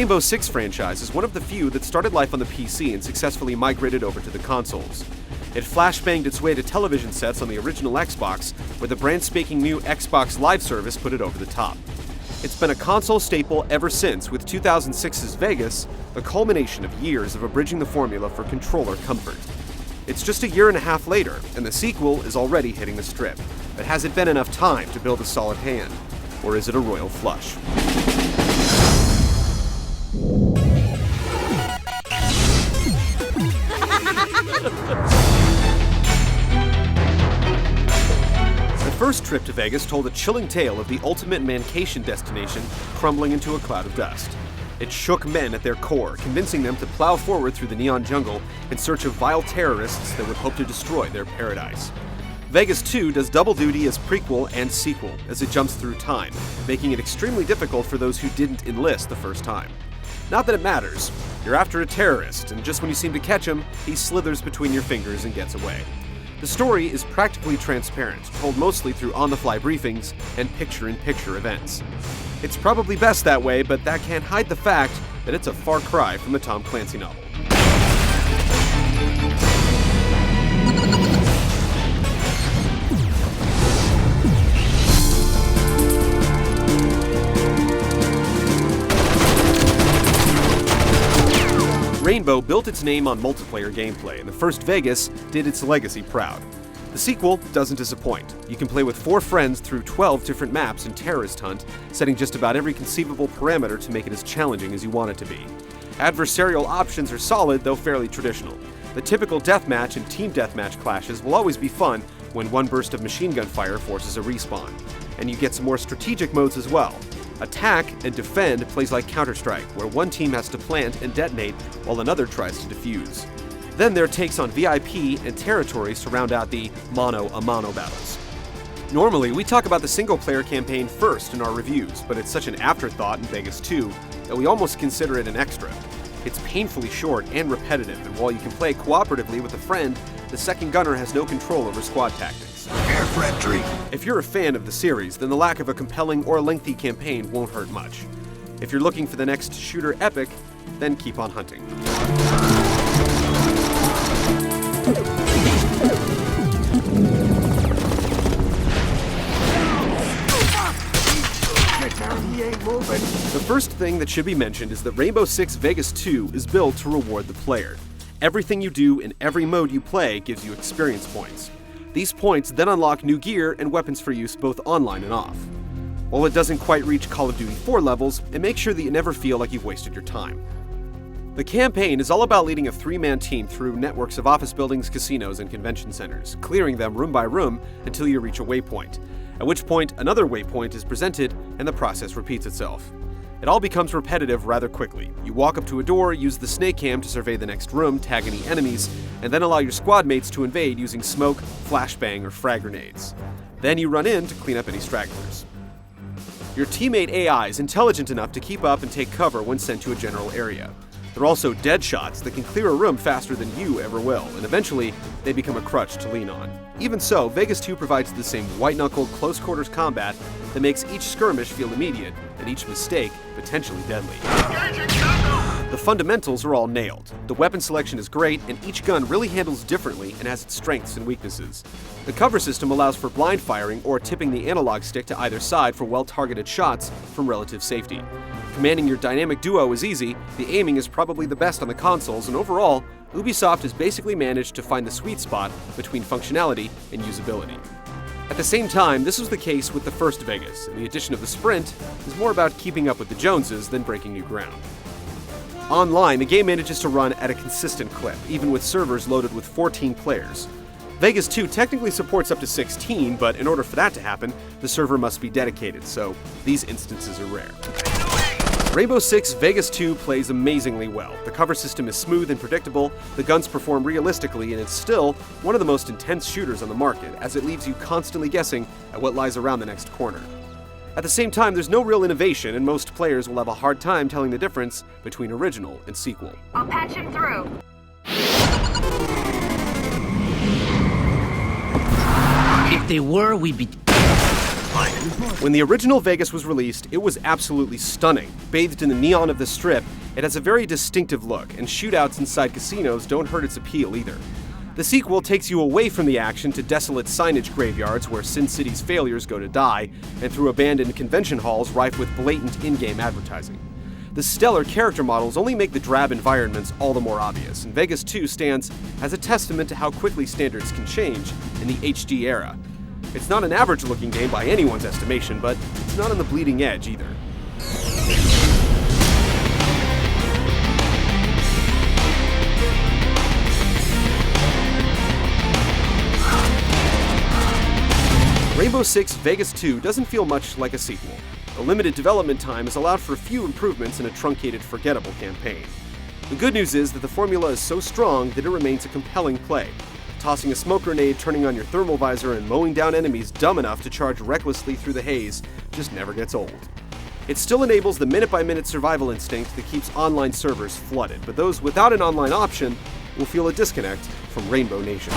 Rainbow Six franchise is one of the few that started life on the PC and successfully migrated over to the consoles. It flashbanged its way to television sets on the original Xbox, where the brand-spanking new Xbox Live service put it over the top. It's been a console staple ever since, with 2006's Vegas the culmination of years of abridging the formula for controller comfort. It's just a year and a half later, and the sequel is already hitting the strip. But has it been enough time to build a solid hand? Or is it a royal flush? The first trip to Vegas told a chilling tale of the ultimate mancation destination crumbling into a cloud of dust. It shook men at their core, convincing them to plow forward through the neon jungle in search of vile terrorists that would hope to destroy their paradise. Vegas 2 does double duty as prequel and sequel, as it jumps through time, making it extremely difficult for those who didn't enlist the first time. Not that it matters. You're after a terrorist, and just when you seem to catch him, he slithers between your fingers and gets away. The story is practically transparent, told mostly through on-the-fly briefings and picture-in-picture events. It's probably best that way, but that can't hide the fact that it's a far cry from the Tom Clancy novel. Rainbow built its name on multiplayer gameplay, and the first Vegas did its legacy proud. The sequel doesn't disappoint. You can play with 4 friends through 12 different maps in Terrorist Hunt, setting just about every conceivable parameter to make it as challenging as you want it to be. Adversarial options are solid, though fairly traditional. The typical deathmatch and team deathmatch clashes will always be fun when one burst of machine gun fire forces a respawn. And you get some more strategic modes as well. Attack and Defend plays like Counter-Strike, where one team has to plant and detonate while another tries to defuse. Then there are takes on VIP and territories to round out the mano-a-mano battles. Normally, we talk about the single-player campaign first in our reviews, but it's such an afterthought in Vegas 2 that we almost consider it an extra. It's painfully short and repetitive, and while you can play cooperatively with a friend, the second gunner has no control over squad tactics. Prepare for entry. If you're a fan of the series, then the lack of a compelling or lengthy campaign won't hurt much. If you're looking for the next shooter epic, then keep on hunting. The first thing that should be mentioned is that Rainbow Six Vegas 2 is built to reward the player. Everything you do in every mode you play gives you experience points. These points then unlock new gear and weapons for use both online and off. While it doesn't quite reach Call of Duty 4 levels, it makes sure that you never feel like you've wasted your time. The campaign is all about leading a 3-man team through networks of office buildings, casinos, and convention centers, clearing them room by room until you reach a waypoint, at which point another waypoint is presented and the process repeats itself. It all becomes repetitive rather quickly. You walk up to a door, use the snake cam to survey the next room, tag any enemies, and then allow your squad mates to invade using smoke, flashbang, or frag grenades. Then you run in to clean up any stragglers. Your teammate AI is intelligent enough to keep up and take cover when sent to a general area. They're also dead shots that can clear a room faster than you ever will, and eventually, they become a crutch to lean on. Even so, Vegas 2 provides the same white-knuckled, close-quarters combat that makes each skirmish feel immediate, and each mistake potentially deadly. The fundamentals are all nailed. The weapon selection is great, and each gun really handles differently and has its strengths and weaknesses. The cover system allows for blind firing or tipping the analog stick to either side for well-targeted shots from relative safety. Commanding your dynamic duo is easy, the aiming is probably the best on the consoles, and overall, Ubisoft has basically managed to find the sweet spot between functionality and usability. At the same time, this was the case with the first Vegas, and the addition of the sprint is more about keeping up with the Joneses than breaking new ground. Online, the game manages to run at a consistent clip, even with servers loaded with 14 players. Vegas 2 technically supports up to 16, but in order for that to happen, the server must be dedicated, so these instances are rare. Rainbow Six Vegas 2 plays amazingly well. The cover system is smooth and predictable, the guns perform realistically, and it's still one of the most intense shooters on the market, as it leaves you constantly guessing at what lies around the next corner. At the same time, there's no real innovation, and most players will have a hard time telling the difference between original and sequel. I'll patch him through. If they were, we'd be... When the original Vegas was released, it was absolutely stunning. Bathed in the neon of the Strip, it has a very distinctive look, and shootouts inside casinos don't hurt its appeal either. The sequel takes you away from the action to desolate signage graveyards where Sin City's failures go to die, and through abandoned convention halls rife with blatant in-game advertising. The stellar character models only make the drab environments all the more obvious, and Vegas 2 stands as a testament to how quickly standards can change in the HD era. It's not an average-looking game by anyone's estimation, but it's not on the bleeding edge either. Rainbow Six Vegas 2 doesn't feel much like a sequel. The limited development time has allowed for a few improvements in a truncated, forgettable campaign. The good news is that the formula is so strong that it remains a compelling play. Tossing a smoke grenade, turning on your thermal visor, and mowing down enemies dumb enough to charge recklessly through the haze just never gets old. It still enables the minute-by-minute survival instinct that keeps online servers flooded, but those without an online option will feel a disconnect from Rainbow Nation.